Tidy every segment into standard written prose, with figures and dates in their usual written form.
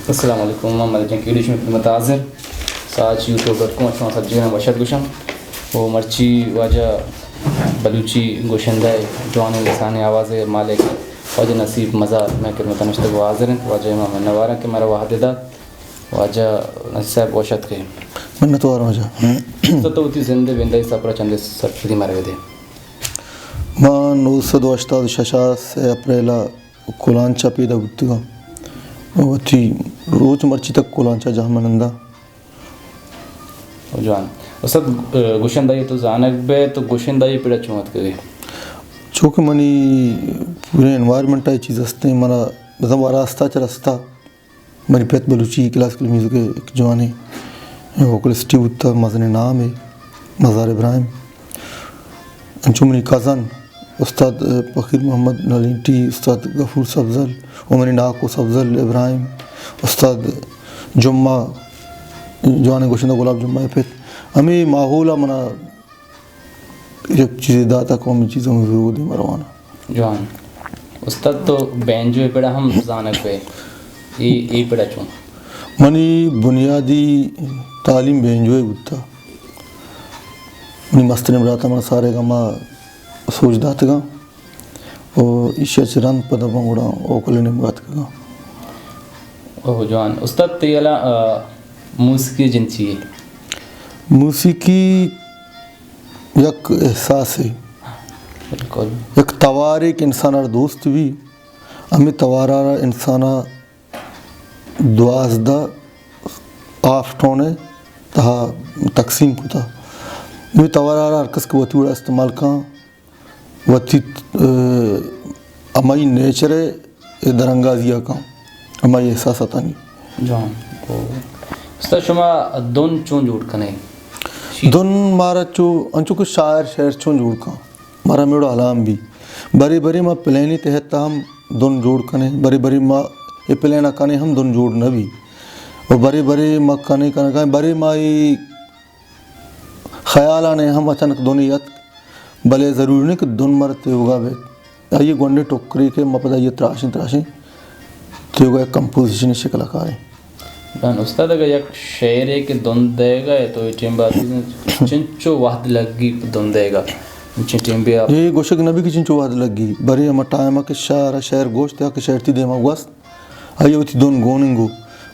السلام علیکم محمد جنکیڈیش میں خدمت حاضر ساچ یوٹیوب.com اچھا سبجیگن باشد گوشم وہ مرچی واجہ بلوچی گوشندہ جوان لسان آواز مالک واجہ نصیب مزار میں خدمت نشتگ و حاضر ہیں واجہ امام نوارہ کے مرا واحدہ واجہ نصیب صاحب واشد کے منت وار واجہ تو تی زندہ بندہ سپرا چندے سرفدی مرے دے ما 986 اپریلا کولانچا پیدا بودتگا وتی روچ مرچی تک کولانچا جہاں منندہ جوان استاد گوشندائی تو زانک بے تو گوشندائی پیڑا چومت کرے چونکہ منی پورے انوائرمنٹ آئی چیز ہستے ہیں منا بزم واراستا چرستا منی پیت بلوچی کلاسیکل میوزک ایک جوانے ووکلسٹی ہوتا مزن نام ہے مزار ابراہیم انچو منی کازن استاد فقیر محمد نلینٹی استاد غفور سبزل ومنی ناکو سبزل ابراہیم استاد جمعہ جوانے گوشندہ گلاب جمعہ پیت ہمیں ماحولا منا ایک چیز داتا قومی چیزوں میں ضرور دی مروانا جوان استاد تو بینجو پیڑا ہم زانک بے ای پیڑا چون منی بنیادی تعلیم بینجوئے بودتا منی مستر براتا منا سارے گا ما سوچ داتا گا اور ایشیا چران پدا بانگوڑا اوکلے نمگات گا اوہ جوان استاد تیالا موسیقی جنسی ہے موسیقی یک احساس ہے بالکل یک توارک انسانہ دوست بھی ہمیں توارا انسانہ دوازدہ آفٹونے تہا تقسیم کو تھا ہمیں توارا ہرکس کے وطی وڑا استعمال کھاں وطی ہمائی نیچر درنگازیہ کھاں ہمائی احساسات نہیں جوان استاد شما دون چون جوڑ کنے دون مارا چو انچو کچھ شاعر چون جوڑ کھاں مارا میڑو علام بھی بری بری ما پلینی تحتا ہم دون جوڑ کنے بری بری ما یہ پلینا کنے ہم دون جوڑ نبی اور بری بری ما کنے کنے بری مائی خیالانے ہم اچانک دونیت بلے ضروری نہیں کہ دون مرتے ہوگا بیت آئیے گونڈے ٹوکری کے ما پدا یہ تراشیں تو ہوگا ایک کمپوزیشن شکل کاریں استاد اگر یک شعر ہے کہ دون دے گا تو یہ ٹیم بات چنچو وحد لگی دون دے گا ٹیم بھی یہ گوشک نبی کی چنچو وحد لگی بری ہم ٹائمہ کے شعر گوشت ہے کہ شعر تی دیما گوست آئیے ہوتی دون گوننگو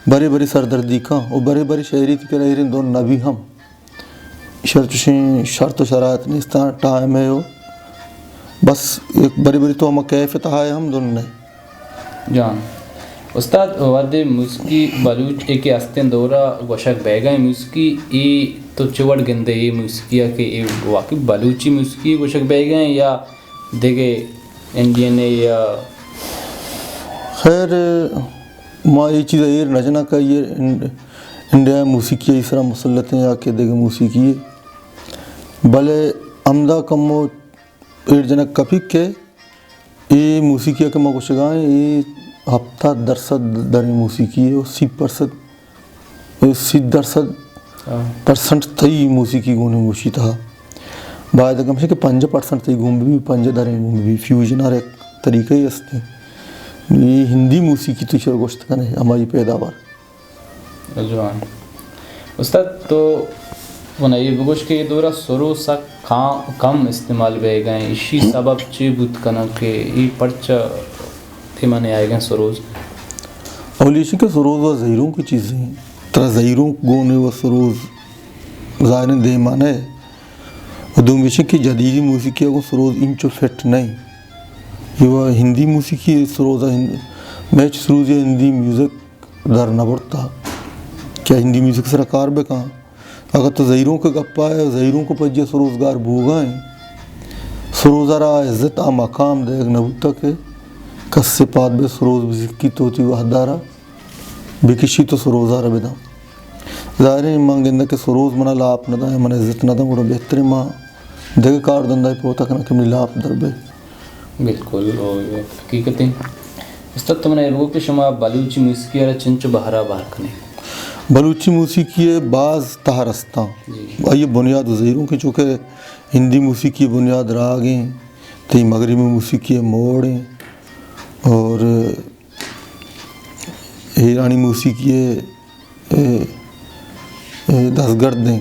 بری بری سردردی کھاں اور بری بری شعری تی کرا ایرین دون نبی ہم شرط و شرائط نیستا ٹائم ہے ہو بس ایک بری بری تو ہم کیفت آئے ہم دون نہیں جان استاد ود موسیقی بلوچ ایک استن دورہ گوشک بیگا موسیقی ای تو چوڑ گندے یہ موسیقی ہے کہ واقعی بلوچی موسیقی گوشک بیگا یا دیگے انڈین ہے یا خیر ما یہ چیز ایر نجنا کا یہ انڈیا موسیقی اس طرح مسلط ہیں یا کہ دیگے موسیقی ہے بلے امدہ کمو ایر جنک کپک کے یہ موسیقی کے ما گوشگائیں یہ ہفتہ درصد در موسیقی ہے 80% تئی موسیقی گونے گوشی تھا باید کم سے کہ 5% تئی گون بھی 5 در گون بھی فیوژن ہر ایک طریقہ ہی ہستے یہ ہندی موسیقی تو شر گوشت کنے ہماری پیداوار جوان استاد تو یہ بگوش کے یہ دورہ سرو سا کم استعمال بے گئے اسی سبب چی بود کنا کہ یہ پرچہ تھی مانے آئے گئے سروز اولیشی کے سروز و زہیروں کی چیزیں ہیں ترہ زہیروں گونے و سروز ظاہرین دے مانے و دومیشی کی جدیدی موسیقی کو سروز انچو فٹ نہیں یہ ہندی موسیقی سروز میچ سروز یا ہندی میوزک در نبرتا کیا ہندی میوزک سر کار بے کہاں اگر تو زہیروں کے گپا ہے زہیروں کو پجھے سروزگار بھوگائیں سروزہ را عزت آ مقام دے نبوتا کے کس سے پاد بے سروز بزکی توتی وحدارا بکشی تو سروزہ را بیدام ظاہرین مانگندہ کہ سروز منا لاپ ندا ہے منا عزت ندا گوڑا بہتری ماں دیکھ کار دندہ پوتا کنا کہ منی لاپ در بے بالکل حقیقتیں استاد تو منہ کہ شما بلوچی موسیقی را چنچو بہرا باہر کنے بلوچی موسیقی بعض تہرستاں آئیے بنیاد وزیروں کی چونکہ ہندی موسیقی بنیاد راگیں تی مغربی موسیقی موڑیں اور ایرانی موسیقی دستگرد دیں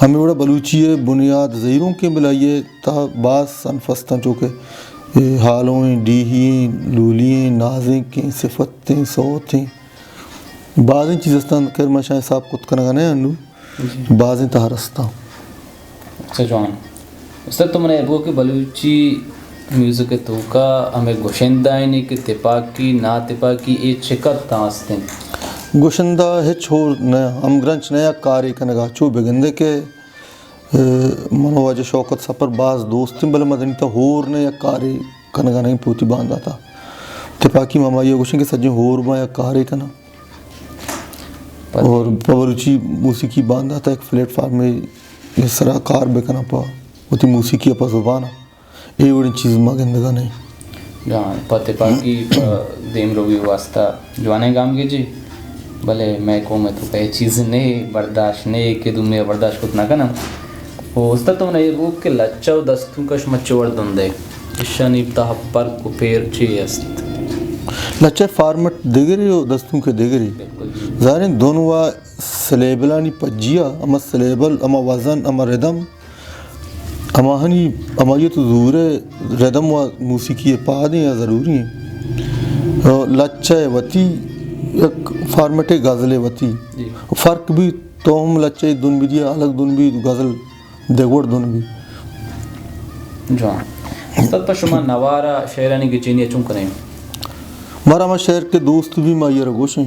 ہمیں بڑا بلوچی بنیاد زہیروں کے بلائیے تا بعض صنفستاں چونکہ حالوں ڈیہیں لولییں نازیں کے صفتیں صوتیں بعضیں چیزستان کر میں شاید صاحب خود کنگا نہیں انو بعضیں تہرستاں. اچھا جوان استاد تم نے ابو کہ بلوچی میوزک تو کا ہمیں گوشندہ نہیں کہ تپاکی نا تپاکی اے چکت تاستیں گوشندہ ہچ ہو نیا ہم گرنچ نیا کاری کنگا چو بگندے کے منو واجہ شوکت سپر بعض دوستیں بل مدنی تا ہور نیا کاری کنگا نہیں پوتی باندھا تھا تپاکی ماما یہ گوشن کے سجیں ہور ما یا کاری کنا اور بلوچی موسیقی باندھا تھا ایک پلیٹ فارم میں یہ سرا کار بکنا پا ہوتی موسیقی اپا زبانا یہ بڑی چیز مگندگا نہیں جان پتہ پاکی دیم روی واسطہ جوانے گام کے جی بھلے میں کو میں تو کہے چیز نہیں برداشت نہیں کہ تم نے برداشت کت نہ کنا وہ استاد تم نے وہ کہ لچاو دستوں کش مچور دندے اشانی بتا پر کو پیر چی است لچے فارمٹ دیگری ہو دستوں کے دیگری ظاہرین دونوں وا سلیبلانی پجیا اما سلیبل اما وزن اما ردم اما ہنی اما یہ تو ظہور ردم و موسیقی پا دیں یا ضروری ہیں لچے وتی ایک فارمیٹ غزل وتی فرق بھی تو ہم لچے دن بھی دیا الگ دن بھی غزل دیگوڑ دن بھی جوان استاد پر شما نوارا شعرانی کی چینی چون کریں مارا ما شہر کے دوست بھی ما یہ رگوشیں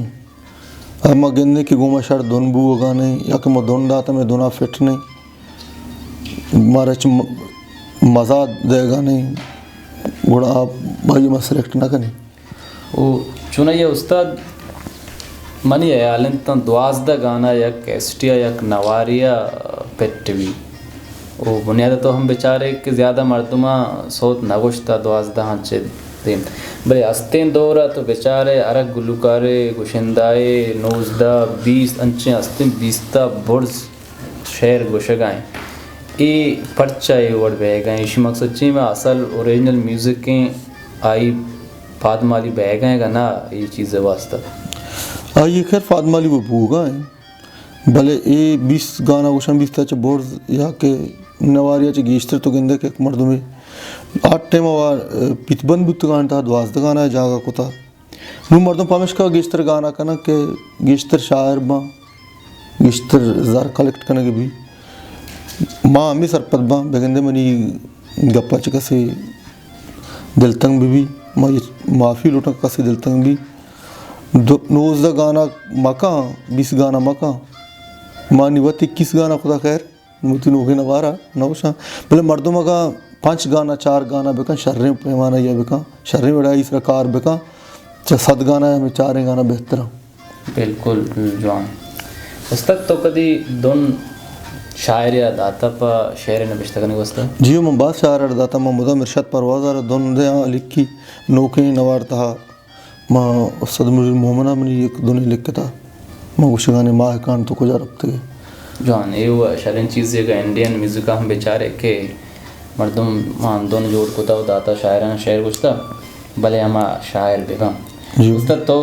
اما گندے کے گوما شہر دن بو گانے یا کہ ما دن داتا میں دونا فٹ نہیں مارا چھ مزا دے گانے گوڑا آپ بھائی ما سلیکٹ نہ کریں وہ چونہ یہ استاد منی ایالن تن دوازدہ گانا یک کیسٹیا یک نواریا پیٹ بھی وہ بنیاد تو ہم بیچارے کہ زیادہ مردمہ صوت نگوشتا دوازدہ ہنچے دیں بلے استین دورہ تو بیچارے ارک گلوکارے گوشندائے 19-20 انچیں استین 20 برز شعر گوشگائیں ای پرچہ ای وڑ بے گئیں اسی مقصد چی میں اصل اوریجنل میوزکیں آئی فادمالی بے گئیں گا نا یہ چیز واسطہ آئیے خیر فادمالی وہ بھوگا ہیں بھلے اے 20 گانا گوشن 20 تا چا بورز یا کہ نواریا چا گیشتر تو گندے کہ ایک مردوں میں 8 ٹیم آوار پیتبند بھی تو گانا تھا 12 گانا ہے جاگا کو تھا نو مردوں پامش کا گیشتر گانا کنا کہ گیشتر شاعر با گیشتر زار کلیکٹ کنا کے بھی ماں ہمیں سرپت با بگندے منی گپا چکا سے دلتنگ بھی معافی لوٹا کسی دلتنگ بھی 19 گانا مکا 20 گانا مکا مانی وقت 21 گانا خدا خیر موتی نوگے نوارا نوشا بلے مردوں کا 5 گانا 4 گانا بکا شرریں پیمانا یا بکا شرریں وڑائی اس رکار بکا 7 گانا ہے ہمیں 4 گانا بہتر بالکل جوان استاد تو کدی دون شاعر یا داتا پا شعر نبشتہ کرنے واسطہ جیو میں بات شاعر داتا میں مدہ مرشد پروازار دون دے لکھی نوکیں نوار تہا ماں استاد مجھے مومنہ منی ایک دونے لکھتا تھا ماں گوشگانے ماہ کان تو کجا رکھتے گئے جوان یہ وہ شرین چیز یہ کہ انڈین میوزکا ہم بیچارے کہ مردم ماں دون جوڑ کتا و داتا شاعرانہ شعر گوشتا بلے ہما شاعر بگا استاد تو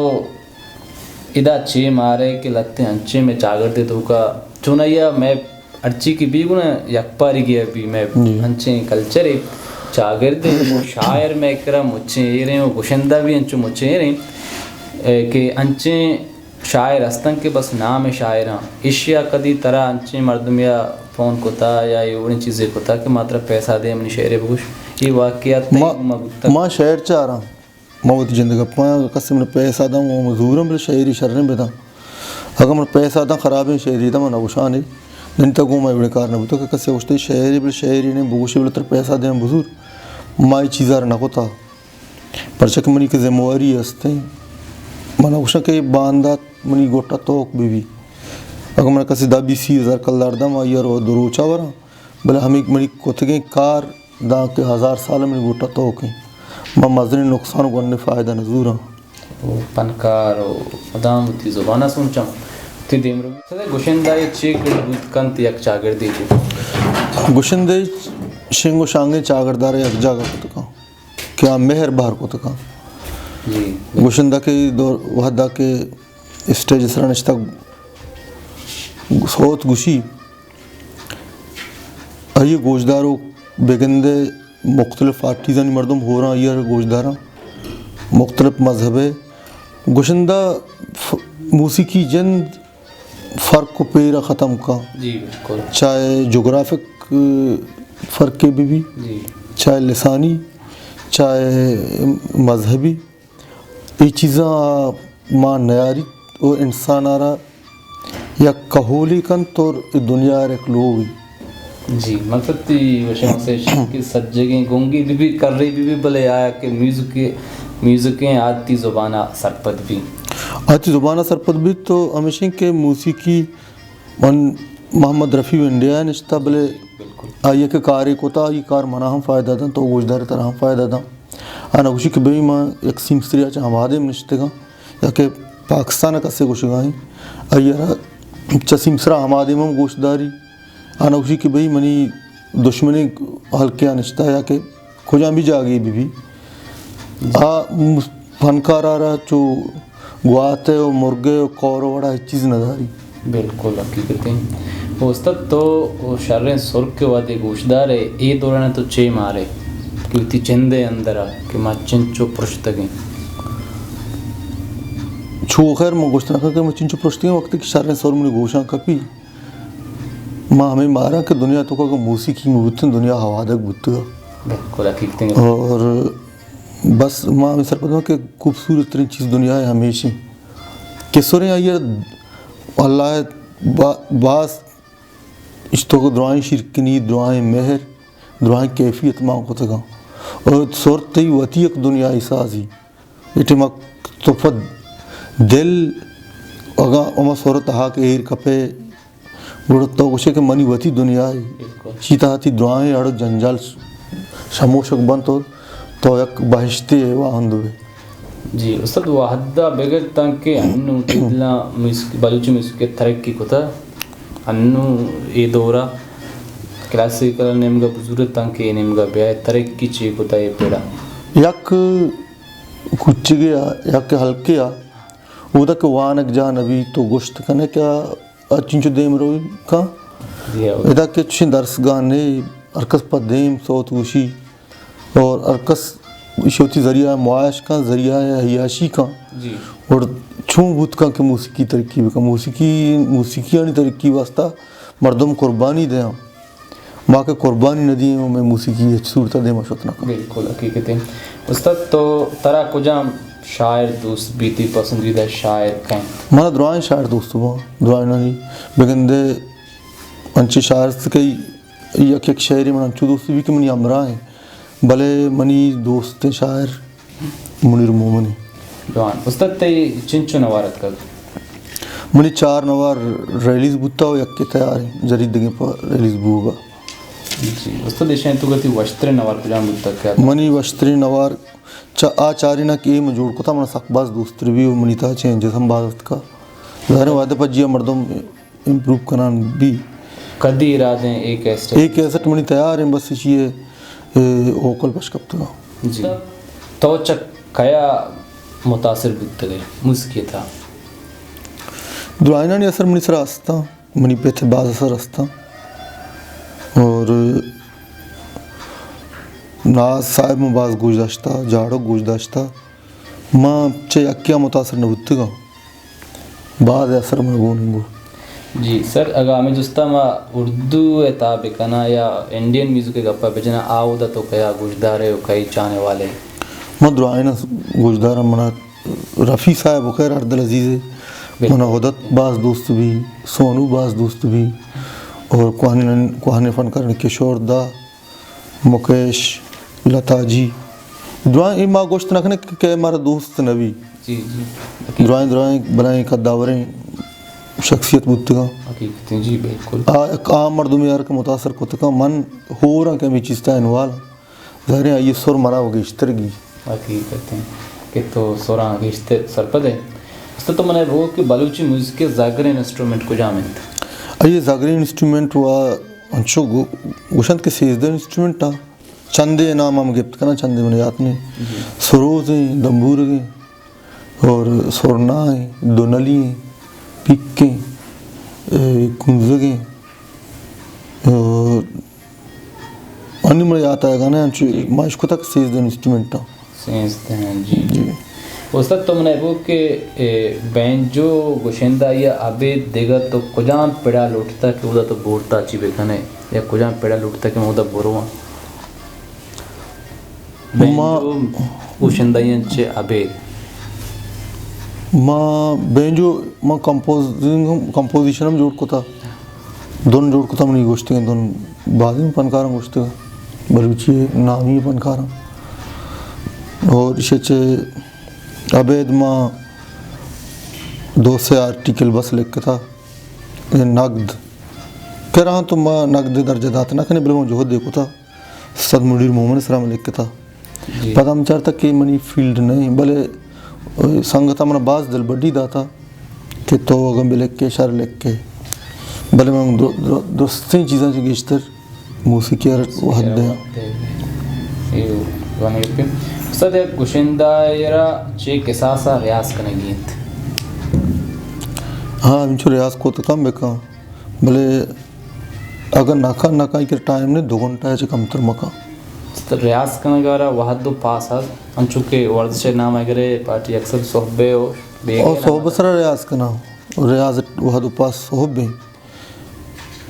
ادا چے مارے کہ لگتے انچے میں چاگر دے تو کا چونیا میں ارچی کی بھی گنا یک پاری گیا بھی میں انچے کلچر چاگر دے شاعر میں کرا مچھیں یہ رہے ہیں گوشندہ بھی انچو مچھیں یہ رہے کہ انچے شاعر استن کے بس نام شاعراں اشیا کدی طرح انچے مردم یا فون کتا یا یہ اڑی چیزیں کتا کہ ماترہ پیسہ دے منی شعر بگوش یہ واقعات ماں شعر چاہ رہا ماں وہ جندگا پایا قسم نے پیسہ دا وہ مزورم بل شعری شرریں بیتا اگر من پیسہ دا خرابیں شعری دا من نگوشانے دن تک وہ میں بڑے کار نہ بتا کہ کسی وشتے شعری بل شعری نے بگوشی بل تر پیسہ دیں بزور مائی چیزار نہ ہوتا پرچک منی کے ذمواری ہستے من گوشا کہ باندات منی گوٹا توک بھی اگر من کسی دا 20,000 کلدار دا مائی رو دروچا ورا بلے ہمیں منی کتگیں کار دا کہ 1000 سال منی گوٹا توک ہیں میں مزنی نقصان گونے فائدہ نظور ہوں پنکار و ادام تی زبانہ سنچا تی دیم رو سدے گوشندائی چیک بود کن تی یک چاگر دی تھی گوشندائی شنگو شانگے چاگر دارے یک جاگا کو تکا کیا مہر بار کو تکا جی گوشندہ کے دور وحدہ کے اسٹیج سر نشتہ صوت گوشی آئیے گوشداروں بگندے مختلف آرٹیزن مردم ہو رہا یہ گوشدارہ مختلف مذہب ہے گوشندہ موسیقی جند فرق کو پیرا ختم کا جی بالکل چاہے جغرافک فرق کے بھی جی چاہے لسانی چاہے مذہبی یہ چیزاں ماں نیاری اور انسان آ رہا یا کہولی کن طور دنیا ایک لوگ جی مقصد تھی وشم سے کہ سب جگہیں گونگی بھی کر رہی بھی بلے آیا کہ میوزکیں آتی زبانہ سرپد بھی آتی زبانہ سرپد بھی تو ہمیشہ کے موسیقی من محمد رفیع انڈیا نشتہ بلے آئیے کہ کاری کو تا یہ کار منہ ہم فائدہ دا تو گوشدار طرح ہم فائدہ دا آنا گوشی کہ بھئی ماں ایک سیمستری آچا ہم آدھے نشتے گا یا کہ پاکستان کسے گوشی گائیں آئیے چا سیمسرا ہم آدھے ہم گوشداری آنا گوشی کہ بھئی منی دشمنی حلقیاں نشتہ یا کہ کھجاں بھی جاگی بھی فنکار آ رہا چو گواتے و مرگے و کور وڑا ایک چیز نداری بالکل حقیقت ہے استاد تو شریں سرک کے وعدے گوشدار ہے یہ دوران تو چے مارے کیونکہ چندے اندر کہ ماں چنچو پرشتگیں چھو خیر میں گوشت نکا کہ میں چنچو پرشتگیں وقت کی شریں سر منی گوشاں کپی ماں ہمیں مارا کہ دنیا تو کہ موسیقی میں بتن دنیا حوادک بتگا بالکل حقیقت ہے اور بس ماں ہمیں سر پتہ کہ خوبصورت ترین چیز دنیا ہے ہمیشہ کس سوریں آئیے اللہ بعض اشتوں کو دعائیں شرکنی دعائیں مہر دعائیں کیفیت ماں کو تگا اور صورت تی وطی ایک دنیا سازی اٹھے ماں توفت دل اگا اما صورت ہا کے ایر کپے گوڑت تو گوشے کہ منی وطی دنیا ہے چیتا ہاتی دعائیں اڑ جنجال شموشک بند تو یک بہشتی ہے وہاں دوئے جی استاد وحدہ بغیر تاکہ انو تدلا بلوچی موسیقی ترقی کو تھا انو یہ دورہ کلاسیکل نمگا بزرگ تاکہ یہ نمگا بیائے ترقی چی کو تھا یہ پیڑا یک کچھ گیا یک ہلکے آ وہ تھا کہ وانک جان ابھی تو گوشت کنے کیا چنچو دیم روی کا ادا کہ چن درس گانے ارکس پا دیم صوت گوشی اور ارکس شوتی ذریعہ معاش کا ذریعہ حیاشی کا اور چھوں بھوت کا کہ موسیقی ترقی کا موسیقی آنی ترقی واسطہ مردم قربانی دیا ماں کے قربانی نہ دیئے میں موسیقی صورتہ دے مشوتنا کا بالکل حقیقت ہے استاد تو ترا کجام شاعر دوست بیتی پسندیدہ شاعر کہیں مانا دعائیں شاعر دوست ہوا دعائیں نہیں بگندے انچے شاعر سے کئی یک یک شاعری من انچو دوست بھی کہ منی امرہ ہیں بلے منی دوست شاعر منیر مومنی جوان استاد تے چنچو نوارت کر منی 4 نوار ریلیز بوتا ہو یک کے تیار ہیں جرید دگیں پر ریلیز بوگا جی استاد ایشیں تو گتی وشتر نوار کجام بوتا کیا منی وشتری نوار چاری نا کہ ایم جوڑ کو تھا منہ سقباز دوست ریویو منی تا چین جسم بازت کا ظاہر وعدہ پر جیا مردم امپروو کنان بھی کدی ارادیں ایک ایسٹ منی تیار ہیں بس یہ اوکل پشکب تو جی تو چک کیا متاثر بودتا گئے موسیقی تھا دعائنہ نے اثر منی سر آستا منی پیتھے باز اثر آستا اور ناز صاحب میں باز گوش داشتا جاڑو گوش داشتا ماں چے اکیا متاثر نہ بودتا گا باز اثر میں گونیں گو جی سر اگر ہمیں جستا ما اردو اتاب کنا یا انڈین میوزک کے گپا بجنا آو دا تو کیا گوشدارے و کئی چانے والے میں دعائنہ گوشدارہ منا رفیع صاحب خیر عبدالعزیز ہے منا حدت باز دوست بھی سونو باز دوست بھی اور کوہانی فنکار کشور دا مکیش لتا جی دعائیں ماں گوشت نکنے کہ ہمارا دوست نبی جی جی دعائیں بنائیں قداوریں شخصیت بودتا گا حقیقت جی بالکل ایک عام مردمی یار کا متاثر کوتا گا من ہو رہا کہ ہمیں چیزتا انوال ظاہر ہے یہ سور مرا ہوگی اشترگی حقیقت ہے کہ تو سوراں گیشتے سرپد ہے اس تو منہ وہ کہ بلوچی موسیقی کے زاگرین انسٹرومنٹ کو جامن تھا یہ زاگرین انسٹرومنٹ ہوا انچو گوشند کے سیزدہ انسٹرومنٹ تھا چندے نام ہم گفت کرنا چندے من یاد نہیں سروز ہیں دمبور ہیں اور سورنا ہیں دونلی ہیں پکیں کنزگیں اور انہی من یاد آئے گانا مائش کو تک سیز دین انسٹرومنٹ سینستے ہیں جی استاد تو منہ بو کہ بینجو گوشندہ یا عبید دیگا تو کجام پیڑا لوٹتا کہ وہ دا تو بورتا چی بکھنے یا کجام پیڑا لوٹتا کہ وہ دا بوروان بینجو گوشندہ چے عبید ماں بینجو ماں کمپوزیشن ہم جوڑ کو تھا دون جوڑ کو تھا منی گوشتے ہیں دون بعدی میں پنکارم گوشتے ہیں بلوچی نامی پنکارم اور اسے چھے عبید ماں 2 سے آرٹیکل بس لکھ تھا نقد کہہ رہا ہوں تو ماں نقد درجہ داتا نہ کہنے بلے ماں جوہد دیکھو تھا صد مدیر محمد اسلام لکھ تھا پتہ ہم چاہتا کہ منی فیلڈ نہیں بلے سنگتا منہ باز دل بڑی داتا کہ تو اگم بھی لکھ کے شعر لکھ کے بلے میں درستیں چیزاں سے گیشتر موسیقی اور حد دیں استاد گوشندہ یرا چے کساسا ریاض کنے گیت ہاں انچو ریاض کو تو کم بکا بلے اگر ناکا ہی کر ٹائم نے 2 گھنٹہ ہے چے کم تر مکا ریاض کنے گارا وحد دو پاس ہے انچو کہ ورزش نام اگرے پارٹی اکثر صحبے ہو اور صحبہ سرا ریاض کنا ریاض وحد دو پاس صحبے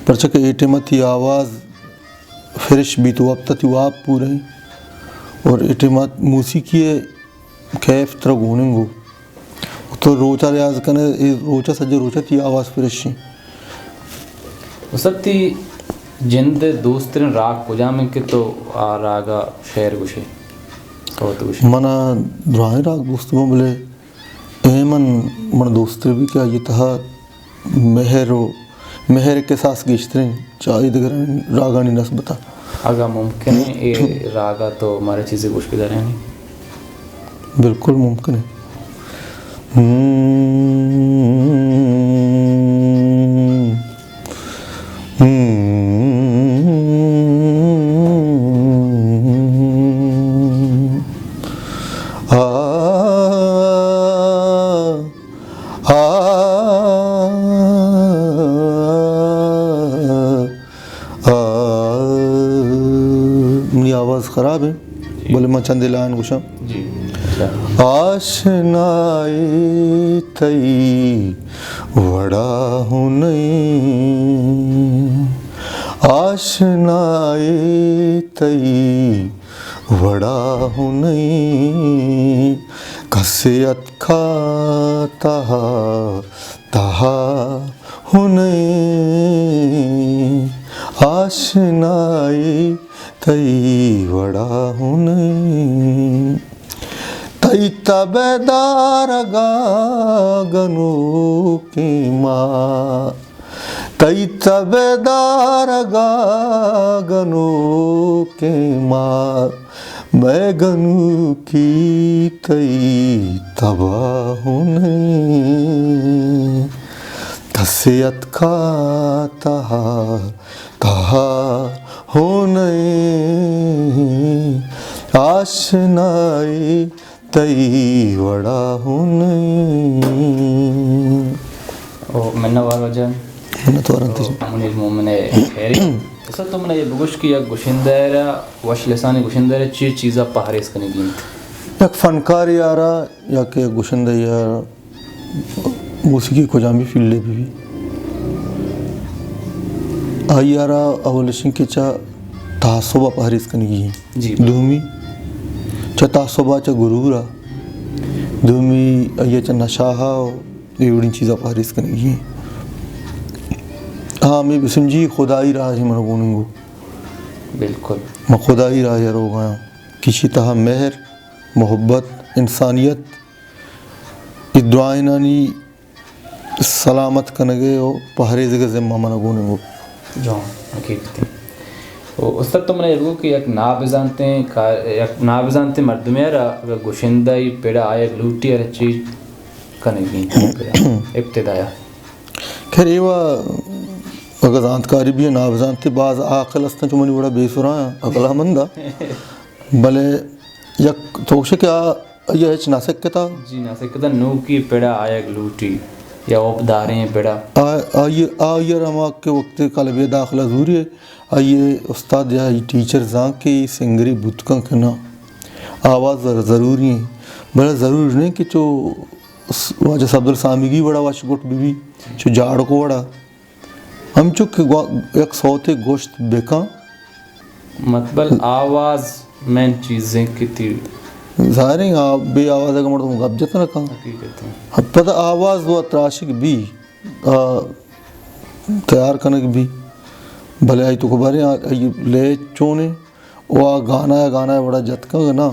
پرچہ کہ ایٹیمت ہی آواز فرش بھی تو اب تک آپ پورے ہیں اور اعتماد موسیقی کیف تر گونیں گو تو روچہ ریاض کنے روچہ سجے روچہ تی آواز فرشی استاد تی جند دوسترین راگ کجامیں کہ تو راگا شعر گوشے صوت گوشے منا درائیں راگ دوستوں بلے ایمن من دوستر بھی کیا یہ تہا مہر کے ساس گیشترین چاہی دگر راگانی نسبتا اگر ممکن ہے یہ راگا تو ہمارے چیزیں گوش کے دارے ہیں بالکل ممکن ہے آواز خراب ہے بولے میں چند لائن گوشم آشنائی تئی وڑا ہوں نہیں آشنائی تئی وڑا ہوں نہیں کسیت کھا تہا ہوں نہیں آشنائی تئی وڑا ہوں نہیں تئی تبیدار گاگنو کی ماں تئی تبیدار گاگنو کی ماں میں گنو کی تئی تباہ ہوں نہیں کسیت کا تہا ہوں نہیں آشنائی تئی وڑا ہوں نہیں منہ وار وجہ منہ تو آرانتی منیر مومن خیری اصلا تو منہ یہ بگوش کی یک گوشندہ وش لسانی گوشندہ چیر چیزہ پہریس کرنے گینت یک فنکار یارا یا کہ گوشندہ یارا موسیقی کو جامی فیلڈے بھی آئی یارا اولشن کے چا تعصبہ پہریس کرنے گی دومی چا تعصبہ چا گرورا دومی آئی چا نشاہا ایوڑی چیزہ پہریس کرنے گی ہاں میں بسنجی خدای راہ ہی منو گوننگو بالکل میں خدای راہ یا رو گایا کسی تہا مہر محبت انسانیت دعائنانی سلامت کنگے و پہریز کے ذمہ منو گوننگو جان حقیقتی استاد تو منہ یہ کہ یک نابزانتے مردمی را گوشندہ پیڑا آیا لوٹی را چیز کنگی ابتدایا خیر ایوہ اگر زانتکاری بھی ہے نابزانتے بعض عاقل استن چو منی بڑا بے سراں عقلہ مندہ بلے یک توشے کیا یہ ہچ نہ سکتا جی نہ سکتا نو کی پیڑا آیا گلوٹی یا اوپ داریں پیڑا آئیے رما کے وقت قلب داخلہ ضروری ہے. آئیے استاد یا ٹیچر زاں کی سنگری بتکاں کنا آواز ضروری ہیں بڑا ضروری نہیں کہ چو واجہ عبد السامیگی بڑا واش گوٹ بھی چو جاڑ کو بڑا ہم چک ایک صوت گوشت بیکاں مطلب آواز مین چیزیں کتی ظاہر ہیں بے آواز اگر مرد مغاب جتا نہ کہاں پتہ آواز و تراشک بھی تیار کنک بھی بھلے آئی تو خبر ہے لے چونے وہ گانا ہے بڑا جتکا گا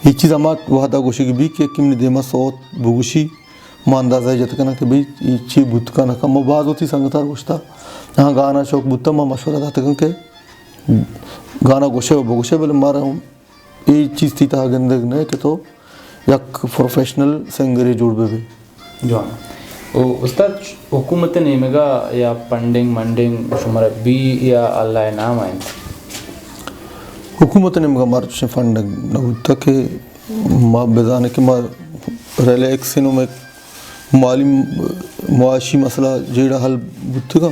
یہ چیز ہمارا وحدہ گوشی بھی کہ کم نے دیما صوت بگوشی ماں اندازہ جتکا نا کہ بھئی یہ چی بھتکا نا کم بعض ہوتی سنگتار گوشتا یہاں گانا شوق بھتا ماں مشورہ داتا کہ گانا گوشے و بگوشے بلے مارا ہوں یہ چیز تھی تاہا گندگ نہیں کہ تو یک پروفیشنل سنگری جوڑ بے بھی جوانا استاد حکومت نیمگا یا پنڈنگ منڈنگ شمارہ بی یا اللہ نام آئیں حکومت نیمگا مارچ فنڈنگ نبوتا کہ ماں بیزانے کہ ماں ریلے ایک سنوں میں مالی معاشی مسئلہ جیڑا حل بوتا گا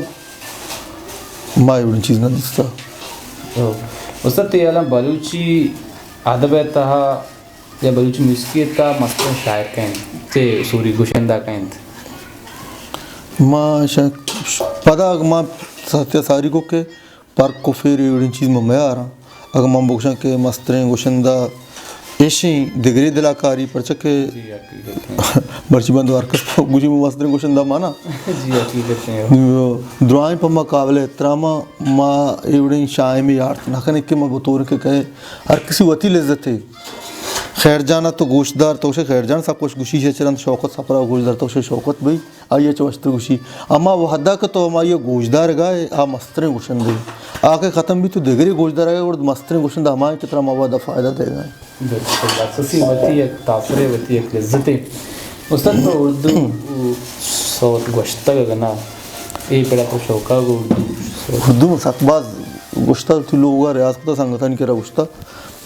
ماں ایوڑی چیز نہ دستا استاد تیالا بلوچی ادب تہا یا بلوچی موسیقی تا مثلا شاعر کہیں تے سوری گوشندہ کہیں ماں پدا اگر ماں ساتھیا ساری کو کہ پارک کو پھر ایوڑی چیز میں آ رہا اگر ماں بکشاں کہ مستریں گوشندہ ایشیں دگری دلاکاری پرچکے برچی بندو ارکس گوشی میں مستریں گوشندہ مانا جی حقیقت ہیں درائیں پا ماں قابل احترامہ ماں ایوڑی شاعر میں یارت ناکھنے کہ ماں بطور کے کہے ہر کسی وطی لذت ہے خیر جانا تو گوشتدار توشے خیر جان سب کچھ گوشی سے چرند شوقت سپرا گوشتدار توشے شوقت بھئی آئیے چوشتر گوشی اما وہ حدہ کہ تو اما یہ گوشتدار گائے آ مستریں گوشندے آکے ختم بھی تو دیگری گوشتدار گائے اور مستریں گوشندہ ہمائیں کتنا موادہ فائدہ دے گئے بالکل اساسی وتی ایک تاثر وتی ایک لذت ہے استاد پر اردو صوت گوشتہ گنا یہ پیڑا تو شوقہ گو اردو میں ساتھ باز گوشتہ تھی لوگا ریاض کتا سنگتا نہیں کرا گوشتہ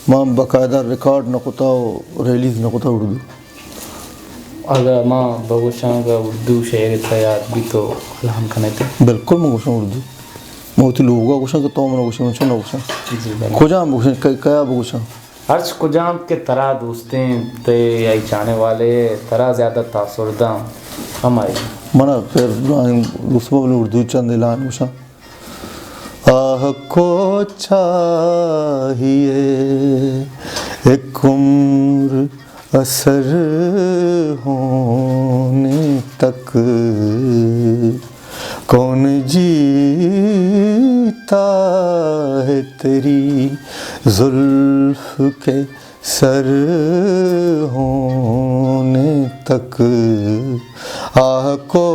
ماں باقاعدہ ریکارڈ نکتا و ریلیز نکتا اردو اگر ماں بگوشاں کا اردو شعر تیار بھی تو الہم کھنے تھے بالکل میں گوشاں اردو میں ہوتی لوگا گوشاں کہ تو میں گوشاں منشاں نہ گوشاں کھوجاں گوشاں کیا بگوشاں ہرچ کجام کے طرح دوستیں تے یا چاہنے والے طرح زیادہ تاثردہ ہمارے منا پھر دوسروں نے اردو چند اعلان گوشاں آہ کو چاہیے ایک عمر اثر ہونے تک کون جیتا ہے تیری زلف کے سر ہونے تک آہ کو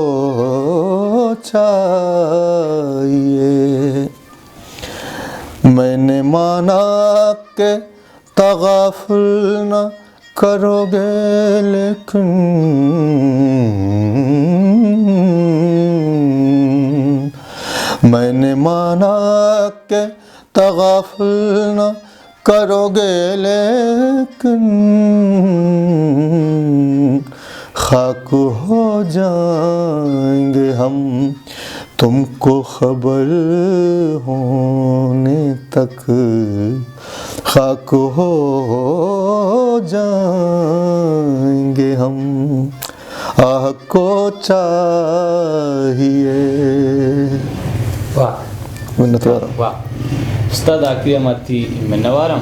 چاہیے میں نے مانا کہ تغافل نہ کرو گے لیکن میں نے مانا کہ تغافل نہ کرو گے لیکن خاک ہو جائیں گے ہم تم کو خبر ہونے تک خاک ہو جائیں گے ہم آہ کو چاہیے واہ منتوارم واہ استاد آخری ہماری منوارم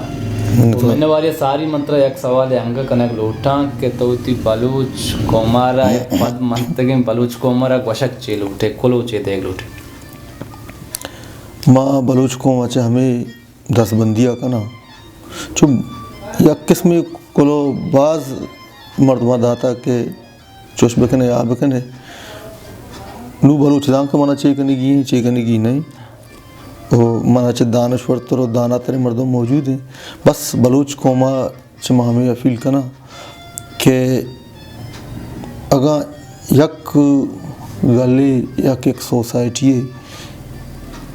منواری ساری منترہ یک سوال ہے انگا کنک لوٹاں کہ تو تی بلوچ کومارا منتگیں بلوچ کومارا گوشک چے لوٹے کلو چے دیکھ لوٹے ماں بلوچ کوما چے ہمیں دس بندیا کنا چو یک قسمی کلو بعض مردمہ داتا کہ چوش بکنے یا بکنے نو بلوچ دان کا منا چے کنی گی نہیں منا چے دانشور تر دانا ترے مردم موجود ہیں بس بلوچ قوما چے ہمیں افیل کنا کہ اگا یک گلی یک ایک سوسائٹی ہے